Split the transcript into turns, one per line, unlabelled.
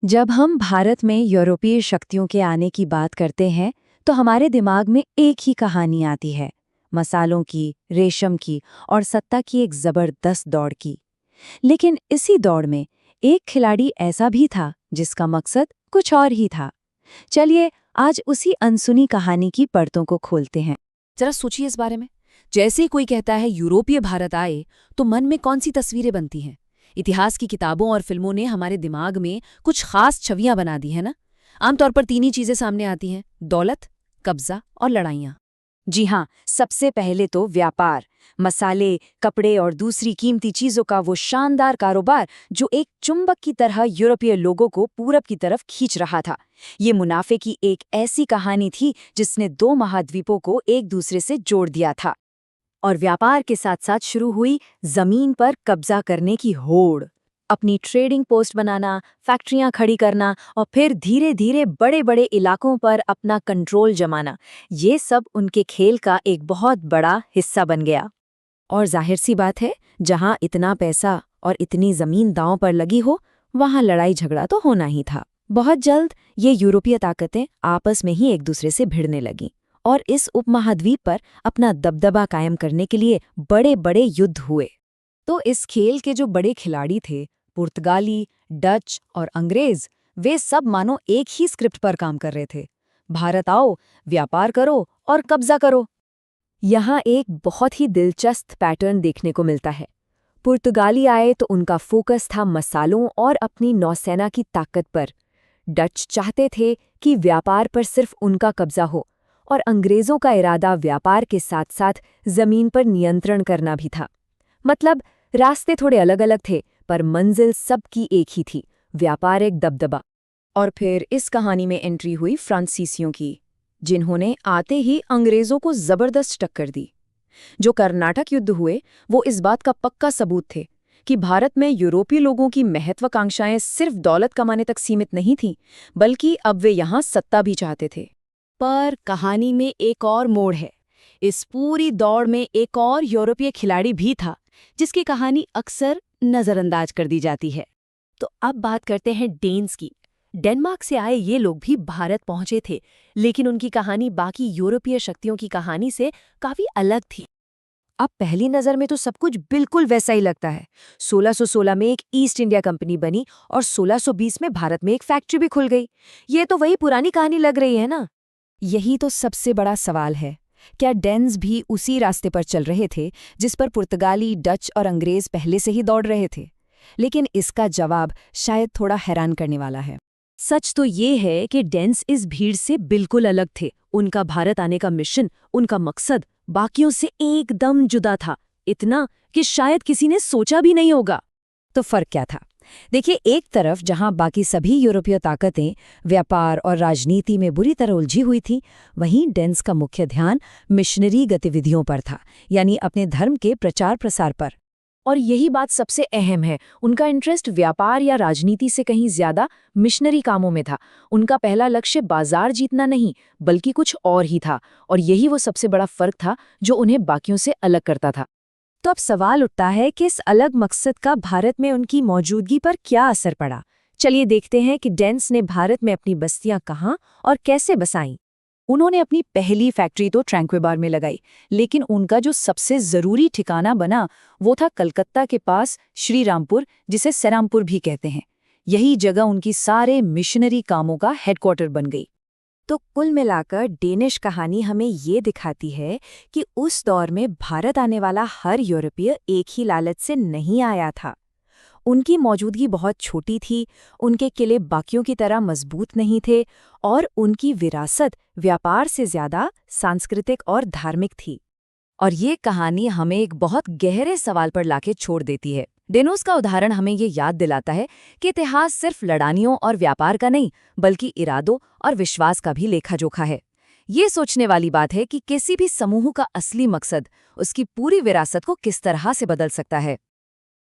जब हम भारत में यूरोपीय शक्तियों के आने की बात करते हैं तो हमारे दिमाग में एक ही कहानी आती है। मसालों की, रेशम की और सत्ता की एक जबरदस्त दौड़ की। लेकिन इसी दौड़ में एक खिलाड़ी ऐसा भी था जिसका मकसद कुछ और ही था। चलिए आज उसी अनसुनी कहानी की परतों को खोलते हैं।
जरा सोचिए इस बारे में। जैसे ही कोई कहता है यूरोपीय भारत आए तो मन में कौन सी तस्वीरें बनती हैं? इतिहास की किताबों और फिल्मों ने हमारे दिमाग में कुछ खास छवियां बना दी है ना। आमतौर पर तीन ही चीजें सामने आती हैं: दौलत, कब्जा और लड़ाइयां।
जी हाँ, सबसे पहले तो व्यापार। मसाले, कपड़े और दूसरी कीमती चीजों का वो शानदार कारोबार जो एक चुंबक की तरह यूरोपीय लोगों को पूरब की तरफ खींच रहा था। ये मुनाफे की एक ऐसी कहानी थी जिसने दो महाद्वीपों को एक दूसरे से जोड़ दिया था। और व्यापार के साथ साथ शुरू हुई जमीन पर कब्जा करने की होड़। अपनी ट्रेडिंग पोस्ट बनाना, फैक्ट्रियां खड़ी करना और फिर धीरे धीरे बड़े बड़े इलाकों पर अपना कंट्रोल जमाना, ये सब उनके खेल का एक बहुत बड़ा हिस्सा बन गया। और जाहिर सी बात है, जहां इतना पैसा और इतनी जमीन दांव पर लगी हो, वहां लड़ाई झगड़ा तो होना ही था। बहुत जल्द ये यूरोपीय ताकतें आपस में ही एक दूसरे से भिड़ने लगीं और इस उपमहाद्वीप पर अपना दबदबा कायम करने के लिए बड़े बड़े युद्ध हुए। तो इस खेल के जो बड़े खिलाड़ी थे, पुर्तगाली, डच और अंग्रेज, वे सब मानो एक ही स्क्रिप्ट पर काम कर रहे थे। भारत आओ, व्यापार करो और कब्जा करो। यहाँ एक बहुत ही दिलचस्प पैटर्न देखने को मिलता है। पुर्तगाली आए तो उनका फोकस था मसालों और अपनी नौसेना की ताकत पर। डच चाहते थे कि व्यापार पर सिर्फ उनका कब्जा हो और अंग्रेजों का इरादा व्यापार के साथ साथ जमीन पर नियंत्रण करना भी था। मतलब रास्ते थोड़े अलग अलग थे पर मंजिल सबकी एक ही थी, व्यापारिक दबदबा। और फिर इस कहानी में एंट्री हुई फ्रांसीसियों की, जिन्होंने आते ही अंग्रेजों को जबरदस्त टक्कर दी। जो कर्नाटक युद्ध हुए वो इस बात का पक्का सबूत थे कि भारत में यूरोपीय लोगों की महत्वाकांक्षाएं सिर्फ दौलत कमाने तक सीमित नहीं थीं, बल्कि अब वे यहाँ सत्ता भी चाहते थे।
पर कहानी में एक और मोड़ है। इस पूरी दौड़ में एक और यूरोपीय खिलाड़ी भी था जिसकी कहानी अक्सर नजरअंदाज कर दी जाती है। तो अब बात करते हैं डेन्स की। डेनमार्क से आए ये लोग भी भारत पहुंचे थे, लेकिन उनकी कहानी बाकी यूरोपीय शक्तियों की कहानी से काफी अलग थी।
अब पहली नज़र में तो सब कुछ बिल्कुल वैसा ही लगता है। 1616 में एक ईस्ट इंडिया कंपनी बनी और 1620 में भारत में एक फैक्ट्री भी खुल गई। ये तो वही पुरानी कहानी लग रही है ना। यही तो सबसे बड़ा सवाल है। क्या डेन्स भी उसी रास्ते पर चल रहे थे जिस पर पुर्तगाली, डच और अंग्रेज पहले से ही दौड़ रहे थे? लेकिन इसका जवाब शायद थोड़ा हैरान करने वाला है। सच तो ये है कि डेन्स इस भीड़ से बिल्कुल अलग थे। उनका भारत आने का मिशन, उनका मकसद बाकियों से एकदम जुदा था, इतना कि शायद किसी ने सोचा भी नहीं होगा। तो फर्क क्या था? देखिए, एक तरफ जहां बाकी सभी यूरोपीय ताकतें व्यापार और राजनीति में बुरी तरह उलझी हुई थी, वहीं डेन्स का मुख्य ध्यान मिशनरी गतिविधियों पर था, यानी अपने धर्म के प्रचार प्रसार पर। और यही बात सबसे अहम है, उनका इंटरेस्ट व्यापार या राजनीति से कहीं ज्यादा मिशनरी कामों में था। उनका पहला लक्ष्य बाजार जीतना नहीं, बल्कि कुछ और ही था, और यही वो सबसे बड़ा फर्क था जो उन्हें बाकियों से अलग करता था। तो अब सवाल उठता है कि इस अलग मकसद का भारत में उनकी मौजूदगी पर क्या असर पड़ा। चलिए देखते हैं कि डेन्स ने भारत में अपनी बस्तियां कहाँ और कैसे बसाईं। उन्होंने अपनी पहली फैक्ट्री तो ट्रैंक्वेबार में लगाई, लेकिन उनका जो सबसे जरूरी ठिकाना बना वो था कलकत्ता के पास श्रीरामपुर, जिसे सेरामपुर भी कहते हैं। यही जगह उनकी सारे मिशनरी कामों का हेडक्वार्टर बन गई। तो कुल मिलाकर डेनिश कहानी हमें ये दिखाती है कि उस दौर में भारत आने वाला हर यूरोपीय एक ही लालच से नहीं आया था। उनकी मौजूदगी बहुत छोटी थी, उनके किले बाकियों की तरह मजबूत नहीं थे, और उनकी विरासत व्यापार से ज्यादा सांस्कृतिक और धार्मिक थी। और ये कहानी हमें एक बहुत गहरे सवाल पर लाके छोड़ देती है। डेनोस का उदाहरण हमें ये याद दिलाता है कि इतिहास सिर्फ लड़ाइयों और व्यापार का नहीं, बल्कि इरादों और विश्वास का भी लेखा जोखा है। ये सोचने वाली बात है कि किसी भी समूह का असली मकसद उसकी पूरी विरासत को किस तरह से बदल सकता है।